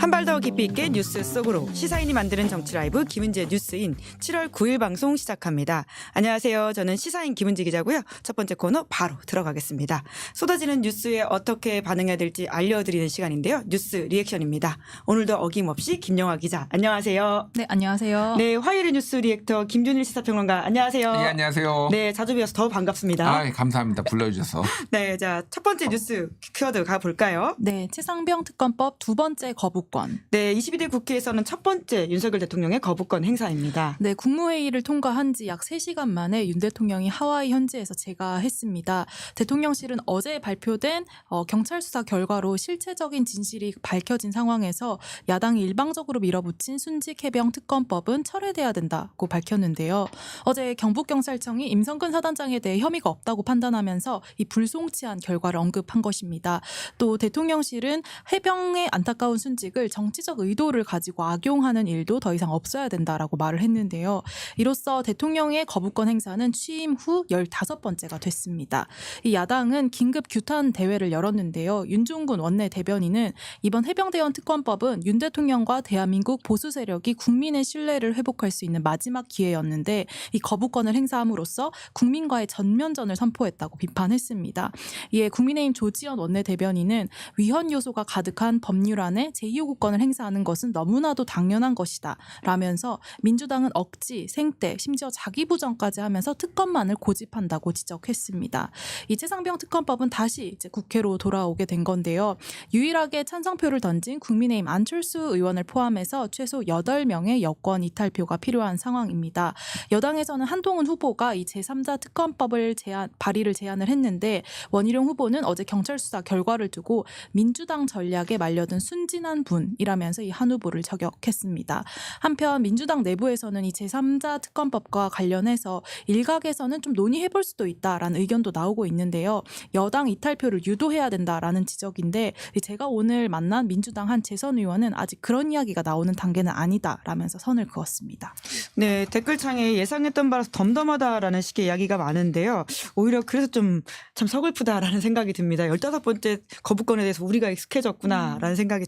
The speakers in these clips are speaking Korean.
한 발 더 깊이 있게 뉴스 속으로 시사인이 만드는 정치 라이브 김은지의 뉴스인 7월 9일 방송 시작합니다. 안녕하세요. 저는 시사인 김은지 기자고요. 첫 번째 코너 바로 들어가겠습니다. 쏟아지는 뉴스에 어떻게 반응해야 될지 알려드리는 시간인데요. 뉴스 리액션입니다. 오늘도 어김없이 김영하 기자. 안녕하세요. 네, 안녕하세요. 네, 화요일의 뉴스 리액터 김준일 시사평론가. 안녕하세요. 네, 안녕하세요. 네, 자주 뵈어서 더 반갑습니다. 아, 감사합니다. 불러주셔서. 네, 자, 첫 번째 뉴스 키워드 가볼까요? 네, 최상병 특검법 두 번째 거부권. 네, 22대 국회에서는 첫 번째 윤석열 대통령의 거부권 행사입니다. 네, 국무회의를 통과한 지 약 3시간 만에 윤 대통령이 하와이 현지에서 재가했습니다. 대통령실은 어제 발표된 경찰 수사 결과로 실체적인 진실이 밝혀진 상황에서 야당이 일방적으로 밀어붙인 순직 해병 특검법은 철회돼야 된다고 밝혔는데요. 어제 경북경찰청이 임성근 사단장에 대해 혐의가 없다고 판단하면서 이 불송치한 결과를 언급한 것입니다. 또 대통령실은 해병의 안타까운 순직을 정치적 의도를 가지고 악용하는 일도 더 이상 없어야 된다라고 말을 했는데요. 이로써 대통령의 거부권 행사는 취임 후 15번째가 됐습니다. 이 야당은 긴급 규탄 대회를 열었는데요. 윤중군 원내 대변인은 이번 해병대원 특검법은 윤 대통령과 대한민국 보수 세력이 국민의 신뢰를 회복할 수 있는 마지막 기회였는데 이 거부권을 행사함으로써 국민과의 전면전을 선포했다고 비판했습니다. 이에 국민의힘 조지현 원내 대변인은 위헌 요소가 가득한 법률안에 제2요구권을 행사하는 것은 너무나도 당연한 것이다 라면서 민주당은 억지, 생떼, 심지어 자기 부정까지 하면서 특검만을 고집한다고 지적했습니다. 이 최상병 특검법은 다시 이제 국회로 돌아오게 된 건데요. 유일하게 찬성표를 던진 국민의힘 안철수 의원을 포함해서 최소 8명의 여권 이탈표가 필요한 상황입니다. 여당에서는 한동훈 후보가 이 제3자 특검법을 발의를 제안을 했는데 원희룡 후보는 어제 경찰 수사 결과를 두고 민주당 전략에 말려든 순진한 분이라면서 이 한 후보를 저격했습니다. 한편 민주당 내부에서는 이 제3자 특검법과 관련해서 일각에서는 좀 논의해볼 수도 있다라는 의견도 나오고 있는데요. 여당 이탈표를 유도해야 된다라는 지적인데 제가 오늘 만난 민주당 한 재선 의원은 아직 그런 이야기가 나오는 단계는 아니다라면서 선을 그었습니다. 네, 댓글창에 예상했던 바라서 덤덤하다라는 식의 이야기가 많은데요. 오히려 그래서 좀 참 서글프다라는 생각이 듭니다. 15번째 거부권에 대해서 우리가 익숙해졌구나라는 생각이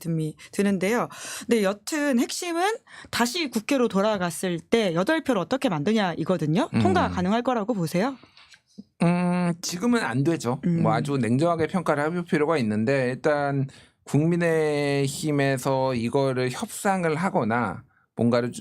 드는데요. 네, 여튼 핵심은 다시 국회로 돌아갔을 때 8표를 어떻게 만드냐 이거든요. 통과 가능할 거라고 보세요? 지금은 안 되죠. 뭐 아주 냉정하게 평가를 해볼 필요가 있는데 일단 국민의힘에서 이거를 협상을 하거나 뭔가를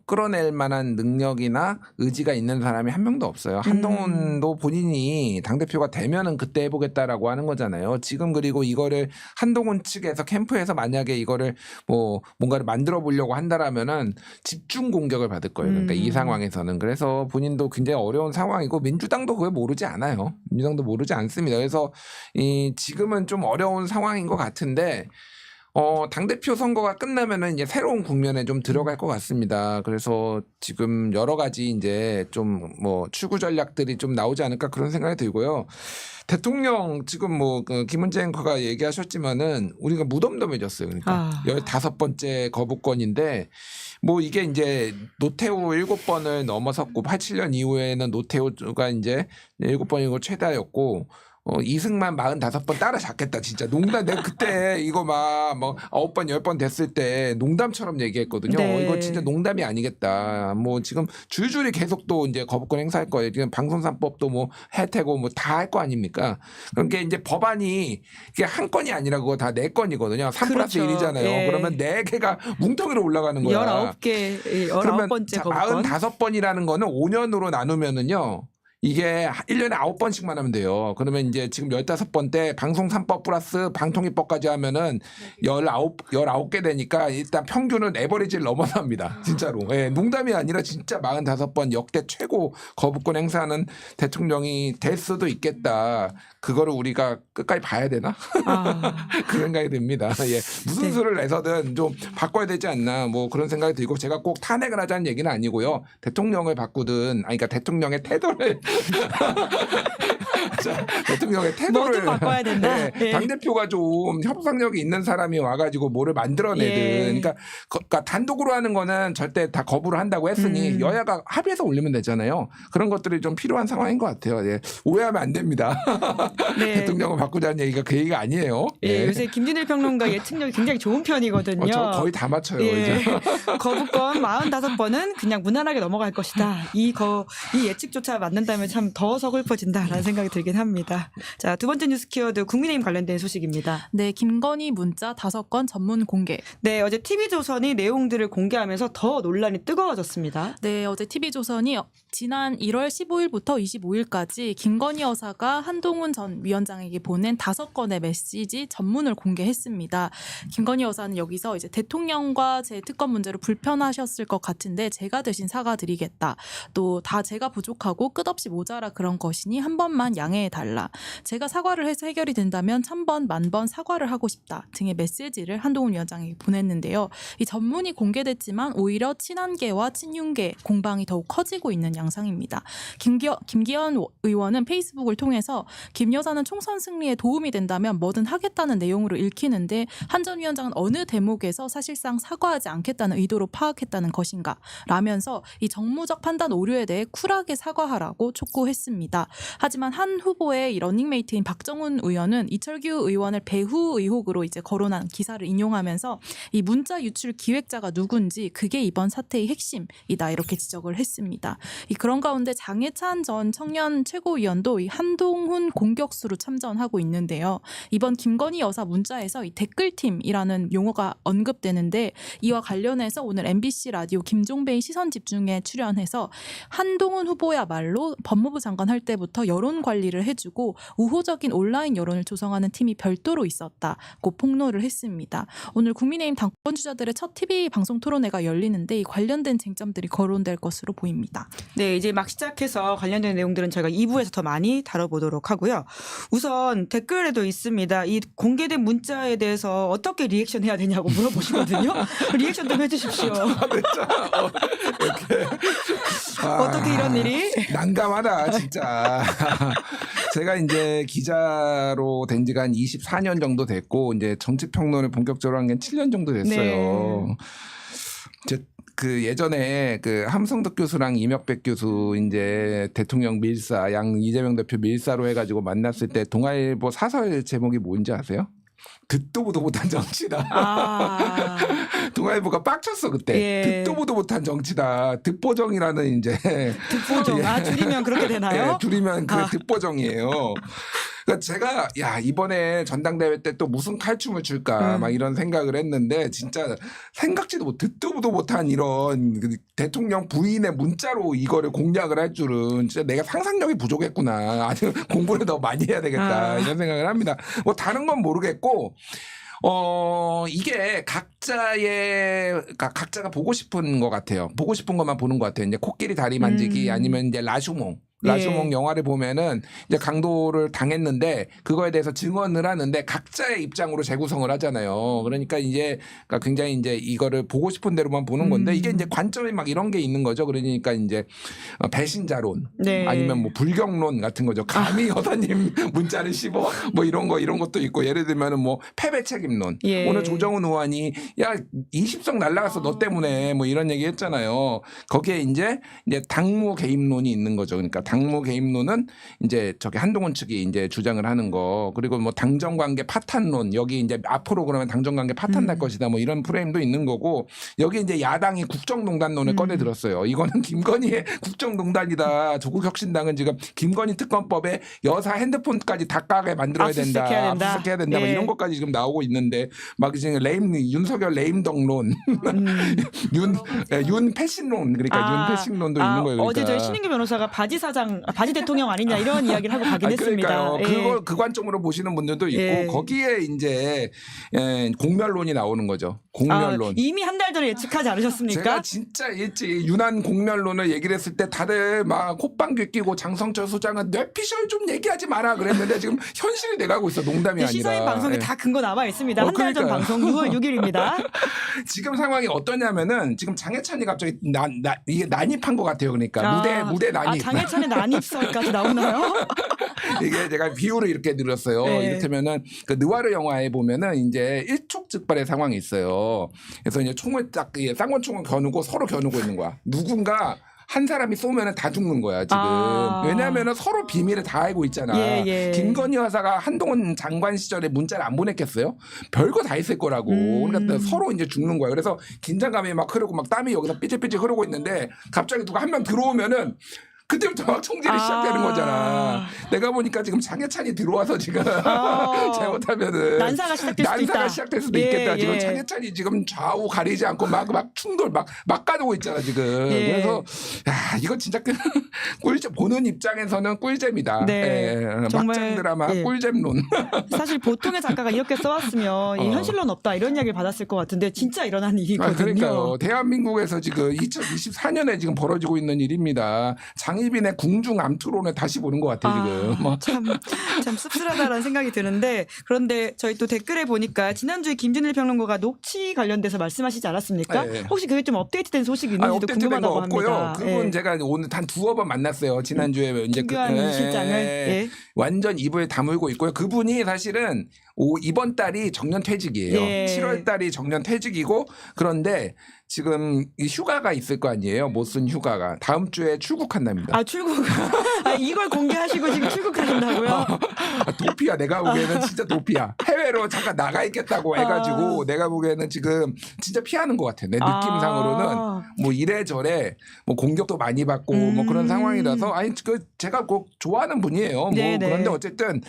끌어낼 만한 능력이나 의지가 있는 사람이 한 명도 없어요. 한동훈도 본인이 당대표가 되면은 그때 해보겠다라고 하는 거잖아요. 지금 그리고 이거를 한동훈 측에서 캠프에서 만약에 이거를 뭐 뭔가를 만들어 보려고 한다라면은 집중 공격을 받을 거예요. 그러니까 이 상황에서는. 그래서 본인도 굉장히 어려운 상황이고 민주당도 그걸 모르지 않아요. 민주당도 모르지 않습니다. 그래서 지금은 좀 어려운 상황인 것 같은데 당대표 선거가 끝나면은 이제 새로운 국면에 좀 들어갈 것 같습니다. 그래서 지금 여러 가지 이제 좀 뭐 추구 전략들이 좀 나오지 않을까 그런 생각이 들고요. 대통령 지금 뭐 김은지 앵커가 얘기하셨지만은 우리가 무덤덤해졌어요. 그러니까 15번째 거부권인데 뭐 이게 이제 노태우 7번을 넘어섰고 87년 이후에는 노태우가 이제 7번이고 최다였고 이승만 45번 따라잡겠다 진짜 농담. 내가 그때 이거 막 뭐 9번 10번 됐을 때 농담처럼 얘기했거든요. 네. 이거 진짜 농담이 아니겠다. 뭐 지금 줄줄이 계속 또 이제 거부권 행사할 거예요. 지금 방송사법도 뭐 혜택고 뭐 다 할 거 아닙니까? 그러니까 이제 법안이 이게 한 건이 아니라 그거 다 4건이거든요. 3 플러스 그렇죠. 1이잖아요. 예. 그러면 4개가 뭉텅이로 올라가는 거야. 19번째 거부권. 95번이라는 거는 5년으로 나누면은요. 이게 1년에 9번씩만 하면 돼요. 그러면 이제 지금 15번 때 방송 3법 플러스 방통위법까지 하면은 19개 되니까 일단 평균은 에버리지를 넘어갑니다. 진짜로. 예, 농담이 아니라 진짜 45번 역대 최고 거부권 행사하는 대통령이 될 수도 있겠다. 그거를 우리가 끝까지 봐야 되나? 그 생각이 듭니다. 예. 무슨 수를 내서든 좀 바꿔야 되지 않나 뭐 그런 생각이 들고 제가 꼭 탄핵을 하자는 얘기는 아니고요. 대통령을 바꾸든 그러니까 대통령의 태도를 자, 대통령의 뭐든 태도를 바꿔야 된다. 네, 예. 당대표가 좀 협상력이 있는 사람이 와가지고 뭐를 만들어내든 예. 그러니까 단독으로 하는 거는 절대 다 거부를 한다고 했으니 여야가 합의해서 올리면 되잖아요. 그런 것들이 좀 필요한 상황인 것 같아요. 예. 오해하면 안 됩니다. 네. 대통령을 바꾸자는 얘기가 그 얘기가 아니에요. 예, 요새 김진일 평론가 예측력이 굉장히 좋은 편이거든요. 저 거의 다 맞춰요. 예. 이제. 거부권 45번은 그냥 무난하게 넘어갈 것이다. 이 예측조차 맞는다면 참 더 서글퍼진다라는 생각이 들긴 합니다. 자, 두 번째 뉴스 키워드 국민의힘 관련된 소식입니다. 네, 김건희 문자 5건 전문 공개. 네, 어제 TV조선이 내용들을 공개하면서 더 논란이 뜨거워졌습니다. 네, 어제 TV조선이 지난 1월 15일부터 25일까지 김건희 여사가 한동훈 전 위원장에게 보낸 5건의 메시지 전문을 공개했습니다. 김건희 여사는 여기서 이제 대통령과 제 특검 문제로 불편하셨을 것 같은데 제가 대신 사과드리겠다. 또 다 제가 부족하고 끝없이 모자라 그런 것이니 한 번만 양해해달라. 제가 사과를 해서 해결이 된다면 1000번, 10,000번 사과를 하고 싶다 등의 메시지를 한동훈 위원장에게 보냈는데요. 이 전문이 공개됐지만 오히려 친한계와 친윤계 공방이 더욱 커지고 있는 양상입니다. 김기현 의원은 페이스북을 통해서 김 여사는 총선 승리에 도움이 된다면 뭐든 하겠다는 내용으로 읽히는데 한 전 위원장은 어느 대목에서 사실상 사과하지 않겠다는 의도로 파악했다는 것인가 라면서 이 정무적 판단 오류에 대해 쿨하게 사과하라고 촉구했습니다. 하지만 한 후보의 이 러닝메이트인 박정훈 의원은 이철규 의원을 배후 의혹으로 이제 거론한 기사를 인용하면서 이 문자 유출 기획자가 누군지 그게 이번 사태의 핵심이다 이렇게 지적을 했습니다. 그런 가운데 장해찬 전 청년 최고위원도 이 한동훈 공격수로 참전하고 있는데요. 이번 김건희 여사 문자에서 이 댓글팀이라는 용어가 언급되는데 이와 관련해서 오늘 MBC 라디오 김종배의 시선집중에 출연해서 한동훈 후보야말로 법무부 장관 할 때부터 여론 관리를 해주고 우호적인 온라인 여론을 조성하는 팀이 별도로 있었다고 폭로를 했습니다. 오늘 국민의힘 당권 주자들의 첫 TV 방송 토론회가 열리는데 이 관련된 쟁점들이 거론될 것으로 보입니다. 네, 이제 막 시작해서 관련된 내용들은 저희가 2부에서 더 많이 다뤄보도록 하고요. 우선 댓글에도 있습니다. 이 공개된 문자에 대해서 어떻게 리액션 해야 되냐고 물어보시거든요. 리액션 좀 해주십시오. 어떻게 이런 일이? 난감하다 진짜. 제가 이제 기자로 된 지가 한 24년 정도 됐고 이제 정치평론을 본격적으로 한 게 7년 정도 됐어요. 네. 그 예전에 그 함성덕 교수랑 이명백 교수 이제 대통령 밀사 이재명 대표 밀사로 해가지고 만났을 때 동아일보 사설 제목이 뭔지 아세요? 듣도 보도 못한 정치다. 아. 동아일보가 빡쳤어 그때. 예. 듣도 보도 못한 정치다. 듣보정이라는 이제 듣보정. 아, 줄이면 그렇게 되나요? 네, 줄이면 그 듣보정이에요. 그러니까 제가 이번에 전당대회 때 또 무슨 칼춤을 출까 막 이런 생각을 했는데 진짜 생각지도 듣도 보도 못한 이런 대통령 부인의 문자로 이거를 공략을 할 줄은 진짜 내가 상상력이 부족했구나. 아주 공부를 더 많이 해야 되겠다 이런 생각을 합니다. 뭐 다른 건 모르겠고 이게 각자가 보고 싶은 것 같아요. 보고 싶은 것만 보는 것 같아요. 이제 코끼리 다리 만지기 아니면 이제 라슈몽 예. 영화를 보면은 이제 강도를 당했는데 그거에 대해서 증언을 하는데 각자의 입장으로 재구성을 하잖아요. 그러니까 굉장히 이제 이거를 보고 싶은 대로만 보는 건데 이게 이제 관점이 막 이런 게 있는 거죠. 그러니까 이제 배신자론 네. 아니면 뭐 불경론 같은 거죠. 감히 여사님 문자를 씹어 뭐 이런 것도 있고 예를 들면은 뭐 패배 책임론. 예. 오늘 조정훈 의원이 야 20석 날라갔어 너 때문에 뭐 이런 얘기 했잖아요. 거기에 이제 당무 개입론이 있는 거죠. 그러니까 당무 개입론은 이제 저기 한동훈 측이 이제 주장을 하는 거 그리고 뭐 당정관계 파탄론 여기 이제 앞으로 그러면 당정관계 파탄날 것이다 뭐 이런 프레임도 있는 거고 여기 이제 야당이 국정농단론을 꺼내 들었어요. 이거는 김건희의 국정농단이다. 조국혁신당은 지금 김건희 특검법에 여사 핸드폰까지 다 까게 만들어야 된다. 압수수색해야 된다. 예. 뭐 이런 것까지 지금 나오고 있는데 막 지금 윤석열 레임덕론, 윤 패신론 그러니까 윤 패신론도 있는 거예요. 그러니까. 어제 저희 신인규 변호사가 바지 대통령 아니냐 이런 이야기를 하고 가긴 했습니다. 그러니까요. 그 관점으로 보시는 분들도 있고 예. 거기에 이제 공멸론이 나오는 거죠. 공멸론. 이미 한 달 전에 예측하지 않으셨습니까? 제가 진짜 일찍 유난 공멸론을 얘기를 했을 때 다들 막 콧방귀 끼고 장성철 소장은 뇌피셜 좀 얘기하지 마라 그랬는데 지금 현실이 돼가고 있어. 농담이 아니라. 시사인 방송에 다 근거 나와 있습니다. 한 달 전 그러니까요. 방송 6월 6일입니다. 지금 상황이 어떠냐면은 지금 장해찬이 갑자기 이게 난입한 것 같아요. 그러니까 무대 난입. 장해찬의 난입설까지 나오나요? 이게 제가 비유를 이렇게 드렸어요. 네. 이를테면은 그 느와르 영화에 보면은 이제 일촉즉발의 상황이 있어요. 그래서 이제 총을 딱 쌍권총을 겨누고 서로 겨누고 있는 거야. 누군가 한 사람이 쏘면은 다 죽는 거야 지금. 왜냐하면은 서로 비밀을 다 알고 있잖아. 예. 김건희 여사가 한동훈 장관 시절에 문자를 안 보냈겠어요? 별거 다 있을 거라고. 그러니까 서로 이제 죽는 거야. 그래서 긴장감이 막 흐르고 막 땀이 여기서 삐질삐질 흐르고 있는데 갑자기 누가 한 명 들어오면은 그때부터 막 총질이 시작되는 거잖아. 내가 보니까 지금 장해찬이 들어와서 지금 잘못하면은 난사가 시작될 수도 있다. 난사가 시작될 수도 있겠다. 지금 예. 장해찬이 지금 좌우 가리지 않고 막 충돌 막 가지고 있잖아 지금. 예. 그래서 야 이거 진짜 꿀잼 보는 입장에서는 꿀잼이다. 네. 예. 정말, 막장 드라마 예. 꿀잼론. 사실 보통의 작가가 이렇게 써왔으면 이 현실론 없다 이런 이야기를 받았을 것 같은데 진짜 일어난 일이거든요. 그러니까요. 대한민국에서 지금 2024년에 지금 벌어지고 있는 일입니다. 장희빈의 궁중 암투론을 다시 보는 것 같아요 지금. 뭐. 참 씁쓸하다라는 생각이 드는데 그런데 저희 또 댓글에 보니까 지난주에 김준일 평론가가 녹취 관련돼서 말씀하시지 않았습니까? 네. 혹시 그게 좀 업데이트된 소식이 있는지도 업데이트된 거 궁금하다고 없고요. 합니다. 그분 예. 제가 오늘 단 두어 번 만났어요. 지난주에 이제 김규환 실장을 예. 완전 입을 다물고 있고요. 그분이 사실은 이번 달이 정년 퇴직이에요. 예. 7월 달이 정년 퇴직이고 그런데 지금 이 휴가가 있을 거 아니에요. 못 쓴 휴가가 다음 주에 출국한답니다. 출국. 이걸 공개하시고 지금 출국하신다고요? 도피야. 내가 보기에는 진짜 도피야. 해외로 잠깐 나가 있겠다고 해가지고 내가 보기에는 지금 진짜 피하는 것 같아. 내 느낌상으로는 뭐 이래저래 뭐 공격도 많이 받고 뭐 그런 상황이라서 아니 제가 꼭 좋아하는 분이에요. 뭐 네네. 그런데 어쨌든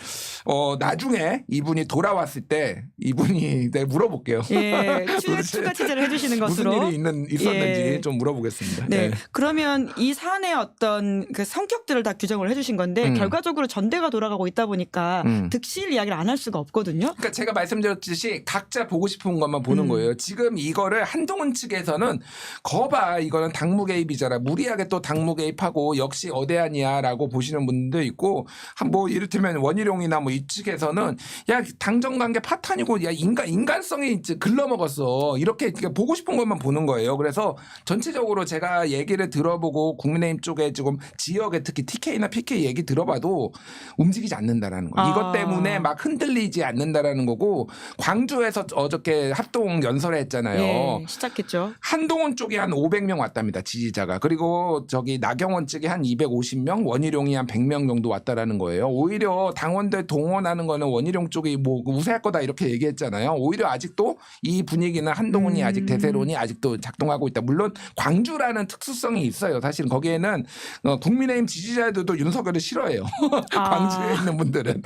나중에 이분이 돌아왔을 때 이분이 내가 물어볼게요. 예, 추가 취재를 해주시는 것으로. 무슨 일이 있었는지 예. 좀 물어보겠습니다. 네. 네. 그러면 이 사안의 어떤 그 성격들을 다 규정을 해주신 건데 결과적으로 전대가 돌아가고 있다 보니까 득실 이야기를 안 할 수가 없거든요. 그러니까 제가 말씀드렸듯이 각자 보고 싶은 것만 보는 거예요. 지금 이거를 한동훈 측에서는 거봐 이거는 당무 개입이잖아. 무리하게 또 당무 개입하고 역시 어대안이야라고 보시는 분도 있고 뭐 이를테면 원희룡이나 뭐 이 측에서는 야 당정관계 파탄이고 야 인간성이 글러먹었어. 이렇게 보고 싶은 것만 보는 거예요. 그래서 전체적으로 제가 얘기를 들어보고 국민의힘 쪽에 지금 지역에 특히 TK나 PK 얘기 들어봐도 움직이지 않는다라는 거. 이것 때문에 막 흔들리지 않는다라는 거고 광주에서 어저께 합동 연설을 했잖아요. 예, 시작했죠. 한동훈 쪽이 한 500명 왔답니다. 지지자가. 그리고 저기 나경원 측이 한 250명, 원희룡이 한 100명 정도 왔다라는 거예요. 오히려 당원들 동원하는 거는 원희룡 쪽이 뭐 우세할 거다 이렇게 얘기했잖아요. 오히려 아직도 이 분위기는 한동훈이 아직 대세론이 아직도 작동하고 있다. 물론 광주라는 특수성이 있어요. 사실 거기에는 국민의힘 지지자들도 윤석열을 싫어해요. 광주에 있는 분들은.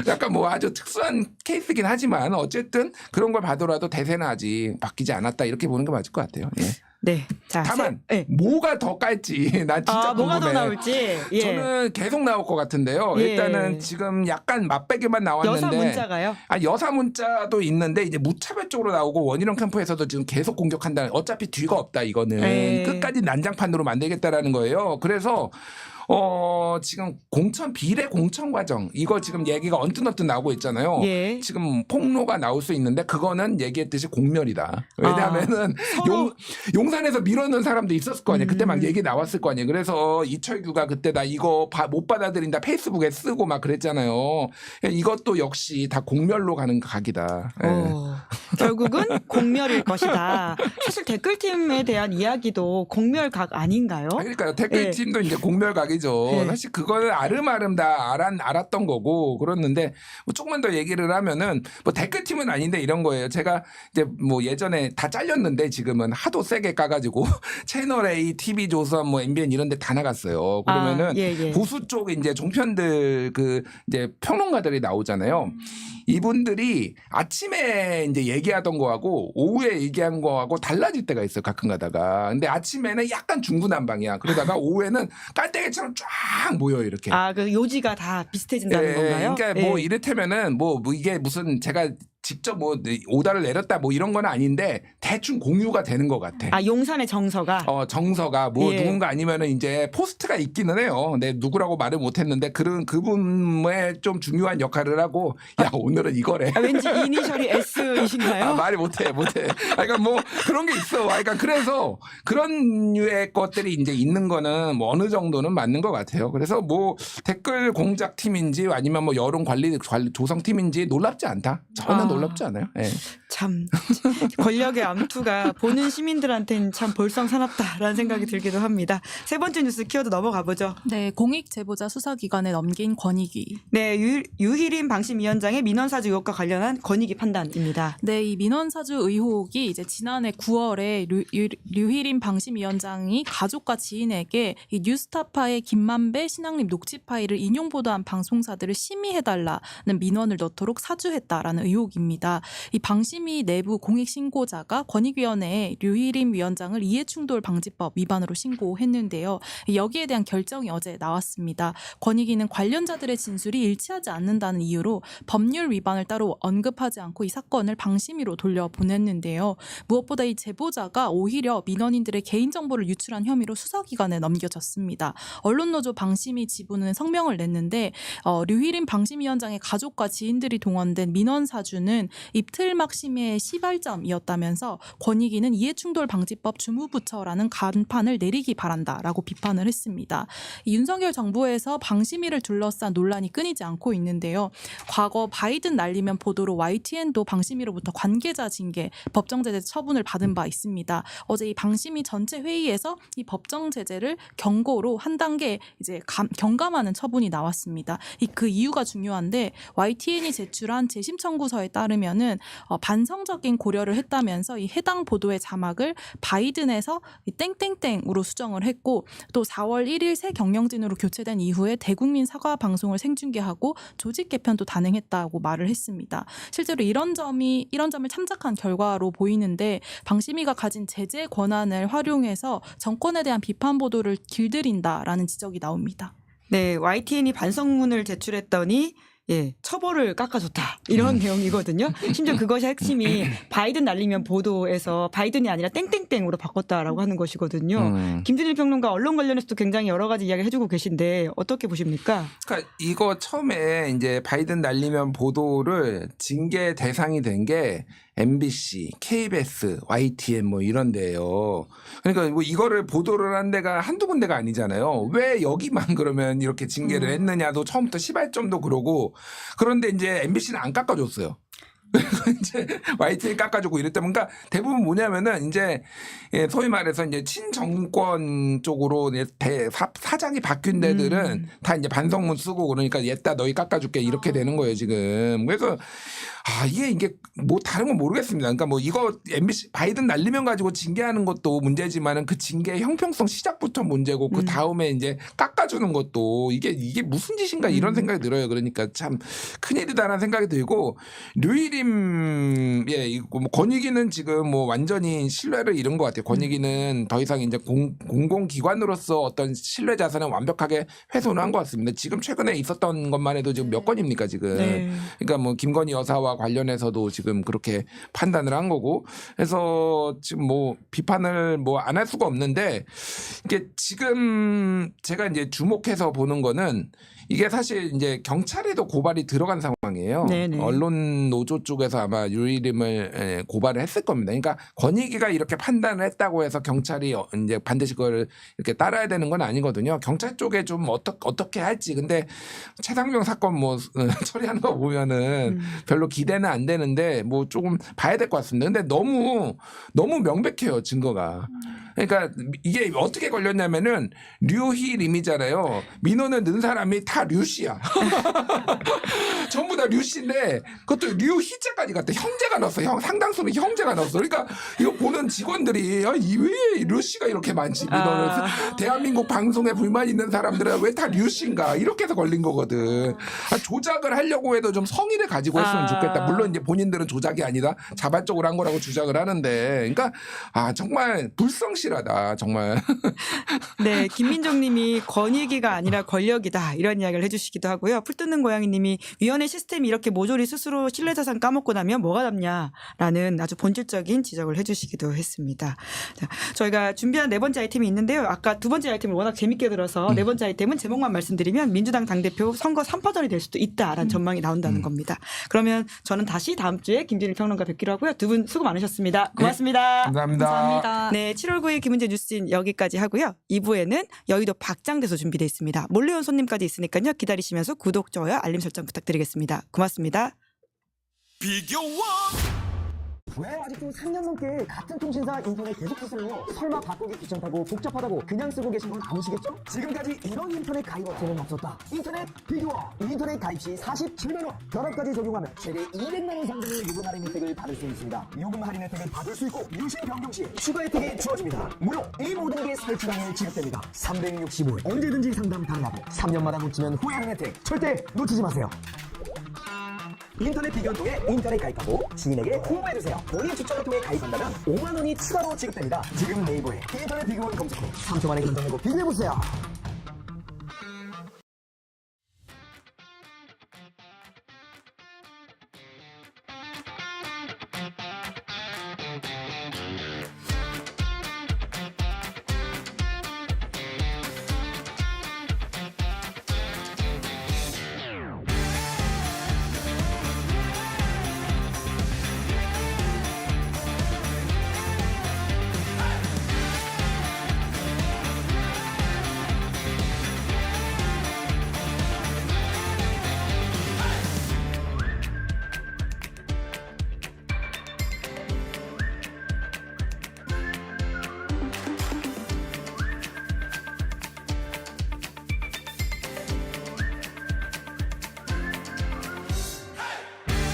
약간 뭐 아주 특수한 케이스긴 하지만 어쨌든 그런 걸 봐더라도 대세는 아직 바뀌지 않았다 이렇게 보는 게 맞을 것 같아요. 예. 네. 자, 다만 네. 뭐가 더 깔지 난 진짜 뭐가 궁금해. 더 나올지. 예. 저는 계속 나올 것 같은데요. 예. 일단은 지금 약간 맛배기만 나왔는데 여사 문자가요? 여사 문자도 있는데 이제 무차별적으로 나오고 원희룡 캠프에서도 지금 계속 공격한다. 어차피 뒤가 없다 이거는 예. 끝까지 난장판으로 만들겠다라는 거예요. 그래서 지금 비례 공천 과정 이거 지금 얘기가 언뜻언뜻 나오고 있잖아요. 예. 지금 폭로가 나올 수 있는데 그거는 얘기했듯이 공멸이다. 왜냐하면은 용산에서 밀어넣은 사람도 있었을 거 아니에요. 그때 막 얘기 나왔을 거 아니에요. 그래서 이철규가 그때 나 이거 못 받아들인다 페이스북에 쓰고 막 그랬잖아요. 이것도 역시 다 공멸로 가는 각이다. 예. 결국은 공멸일 것이다. 사실 댓글팀에 대한 이야기도 공멸각 아닌가요? 그러니까요. 댓글팀도 이제 공멸각이죠. 네. 사실 그거는 아름아름 다 알았던 거고 그랬는데 뭐 조금만 더 얘기를 하면은 뭐 댓글팀은 아닌데 이런 거예요. 제가 이제 뭐 예전에 다 잘렸는데 지금은 하도 세게 까가지고 채널 A, TV조선, 뭐 MBN 이런 데 다 나갔어요. 그러면은 예. 보수 쪽 이제 종편들 이제 평론가들이 나오잖아요. 이분들이 아침에 이제 얘기하던 거하고 오후에 얘기한 거하고 달라질 때가 있어요. 가끔 가다가. 근데 아침에는 약간 중구난방이야. 그러다가 오후에는 깔때기처럼 쫙 모여요. 이렇게. 그 요지가 다 비슷해진다는 건가요? 그러니까 뭐 이를테면은 뭐 이게 무슨 제가 직접 뭐 오다를 내렸다 뭐 이런 건 아닌데 대충 공유가 되는 것 같아. 아, 용산의 정서가. 정서가 뭐 예. 누군가 아니면은 이제 포스트가 있기는 해요. 내 누구라고 말을 못했는데 그분의 좀 중요한 역할을 하고 야 오늘은 이거래. 아, 왠지 이니셜이 S이신가요? 말을 못해. 그러니까 뭐 그런 게 있어. 그러니까 그래서 그런 류의 것들이 이제 있는 거는 뭐 어느 정도는 맞는 것 같아요. 그래서 뭐 댓글 공작 팀인지 아니면 뭐 여론 관리 조성 팀인지 놀랍지 않다. 저는 놀랍지 않아요. 예. 참 권력의 암투가 보는 시민들한테는 참 볼썽사납다라는 생각이 들기도 합니다. 세 번째 뉴스 키워드 넘어가 보죠. 네, 공익 제보자 수사기관에 넘긴 권익위. 네, 유희림 방심위원장의 민원사주 의혹과 관련한 권익위 판단입니다. 네, 이 민원사주 의혹이 이제 지난해 9월에 류희림 방심위원장이 가족과 지인에게 이 뉴스타파의 김만배 신앙립 녹취 파일을 인용 보도한 방송사들을 심의해달라는 민원을 넣도록 사주했다라는 의혹입니다. 이 방심위 내부 공익 신고자가 권익위원회에 류희림 위원장을 이해충돌 방지법 위반으로 신고했는데요. 여기에 대한 결정이 어제 나왔습니다. 권익위는 관련자들의 진술이 일치하지 않는다는 이유로 법률 위반을 따로 언급하지 않고 이 사건을 방심위로 돌려보냈는데요. 무엇보다 이 제보자가 오히려 민원인들의 개인정보를 유출한 혐의로 수사기관에 넘겨졌습니다. 언론노조 방심위 지부는 성명을 냈는데 류희림 방심위원장의 가족과 지인들이 동원된 민원사주는 입틀막 심의의 시발점이었다면서 권익위는 이해충돌방지법 주무부처라는 간판을 내리기 바란다라고 비판을 했습니다. 윤석열 정부에서 방심위를 둘러싼 논란이 끊이지 않고 있는데요. 과거 바이든 날리면 보도로 YTN도 방심위로부터 관계자 징계, 법정제재 처분을 받은 바 있습니다. 어제 이 방심위 전체 회의에서 이 법정제재를 경고로 한 단계 이제 경감하는 처분이 나왔습니다. 그 이유가 중요한데 YTN이 제출한 재심 청구서에 따르면은 반성적인 고려를 했다면서 이 해당 보도의 자막을 바이든에서 이 땡땡땡으로 수정을 했고 또 4월 1일 새 경영진으로 교체된 이후에 대국민 사과 방송을 생중계하고 조직 개편도 단행했다고 말을 했습니다. 실제로 이런 점을 참작한 결과로 보이는데 방심위가 가진 제재 권한을 활용해서 정권에 대한 비판 보도를 길들인다라는 지적이 나옵니다. 네, YTN이 반성문을 제출했더니 처벌을 깎아줬다. 이런 내용이거든요. 심지어 그것이 핵심이 바이든 날리면 보도에서 바이든이 아니라 땡땡땡으로 바꿨다라고 하는 것이거든요. 김준일 평론가 언론 관련해서도 굉장히 여러 가지 이야기 해주고 계신데 어떻게 보십니까? 그러니까 이거 처음에 이제 바이든 날리면 보도를 징계 대상이 된 게 MBC, KBS, YTN 뭐 이런 데예요. 그러니까 뭐 이거를 보도를 한 데가 한두 군데가 아니잖아요. 왜 여기만 그러면 이렇게 징계를 했느냐도 처음부터 시발점도 그러고 그런데 이제 MBC는 안 깎아줬어요. 이제 YTN 깎아주고 이랬다 보니까 대부분 뭐냐면은 이제 소위 말해서 이제 친정권 쪽으로 사장이 바뀐 데들은 다 이제 반성문 쓰고 그러니까 얘따 너희 깎아줄게 이렇게 되는 거예요 지금. 그래서 이게 뭐 다른 건 모르겠습니다. 그러니까 뭐 이거 MBC 바이든 날리면 가지고 징계하는 것도 문제지만은 그 징계의 형평성 시작부터 문제고 그 다음에 이제 깎아주는 것도 이게 무슨 짓인가 이런 생각이 들어요. 그러니까 참 큰일이다라는 생각이 들고 류희림 뭐 권익위는 지금 뭐 완전히 신뢰를 잃은 것 같아요. 권익위는 더 이상 이제 공공기관으로서 어떤 신뢰 자산은 완벽하게 훼손을 한 것 같습니다. 지금 최근에 있었던 것만 해도 지금 몇 건입니까 지금? 네. 그러니까 뭐 김건희 여사와 관련해서도 지금 그렇게 판단을 한 거고, 그래서 지금 뭐 비판을 뭐 안 할 수가 없는데 이게 지금 제가 이제 주목해서 보는 거는 이게 사실 이제 경찰에도 고발이 들어간 상황이에요. 네네. 언론 노조 쪽에서 아마 유희림을 고발을 했을 겁니다. 그러니까 권익위가 이렇게 판단을 했다고 해서 경찰이 이제 반드시 그걸 이렇게 따라야 되는 건 아니거든요. 경찰 쪽에 좀 어떻게 할지. 근데 최상병 사건 뭐 처리하는 거 보면은 별로 기대는 안 되는데 뭐 조금 봐야 될 것 같습니다. 근데 너무 명백해요 증거가. 그러니까 이게 어떻게 걸렸냐면은 류희림이잖아요. 민원을 넣은 사람이 다 류씨야. 전부 다 류씨인데 그것도 류희자까지 갔대. 형제가 넣었어. 상당수는 형제가 넣었어. 그러니까 이거 보는 직원들이 왜 류씨가 이렇게 많지 민원을. 대한민국 방송에 불만 있는 사람들은 왜 다 류씨인가 이렇게 해서 걸린 거거든. 조작을 하려고 해도 좀 성의를 가지고 했으면 좋겠다. 물론 이제 본인들은 조작이 아니라 자발적으로 한 거라고 주장을 하는데 그러니까 정말 불성실 확실하다 정말. 네, 김민정님이 권익위가 아니라 권력이다 이런 이야기를 해주시기도 하고요. 풀 뜯는 고양이님이 위원회 시스템이 이렇게 모조리 스스로 신뢰자산 까먹고 나면 뭐가 남냐라는 아주 본질적인 지적을 해주시기도 했습니다. 자, 저희가 준비한 네 번째 아이템이 있는데요. 아까 두 번째 아이템을 워낙 재밌게 들어서 네 번째 아이템은 제목만 말씀드리면 민주당 당대표 선거 3파전이 될 수도 있다라는 전망이 나온다는 겁니다. 그러면 저는 다시 다음 주에 김진일 평론가 뵙기로 하고요. 두 분 수고 많으셨습니다. 고맙습니다. 감사합니다. 감사합니다. 네, 7월 9일 김은재 뉴스인 여기까지 하고요. 2부에는 여의도 박장대소 준비되어 있습니다. 몰래 온 손님까지 있으니까요. 기다리시면서 구독, 좋아요, 알림 설정 부탁드리겠습니다. 고맙습니다. 왜 아직도 3년 넘게 같은 통신사 인터넷 계속 쓰세요? 설마 바꾸기 귀찮다고 복잡하다고 그냥 쓰고 계신 건 아니시겠죠? 지금까지 이런 인터넷 가입 업체는 없었다. 인터넷 비교어. 인터넷 가입 시 47만 원. 결합까지 적용하면 최대 200만 원 상당의 요금 할인 혜택을 받을 수 있습니다. 요금 할인 혜택을 받을 수 있고 유심 변경 시 추가 혜택이 주어집니다. 무료 이 모든 게 설치당일 지급됩니다. 365일 언제든지 상담 가능하고 3년마다 놓치면 후회하는 혜택 절대 놓치지 마세요. 인터넷 비교를 통해 인터넷 가입하고 지인에게 홍보해주세요. 본인 추천을 통해 가입한다면 5만 원이 추가로 지급됩니다. 지금 네이버에 인터넷 비교를 검색해 3초 만에 결정내고 비교해보세요.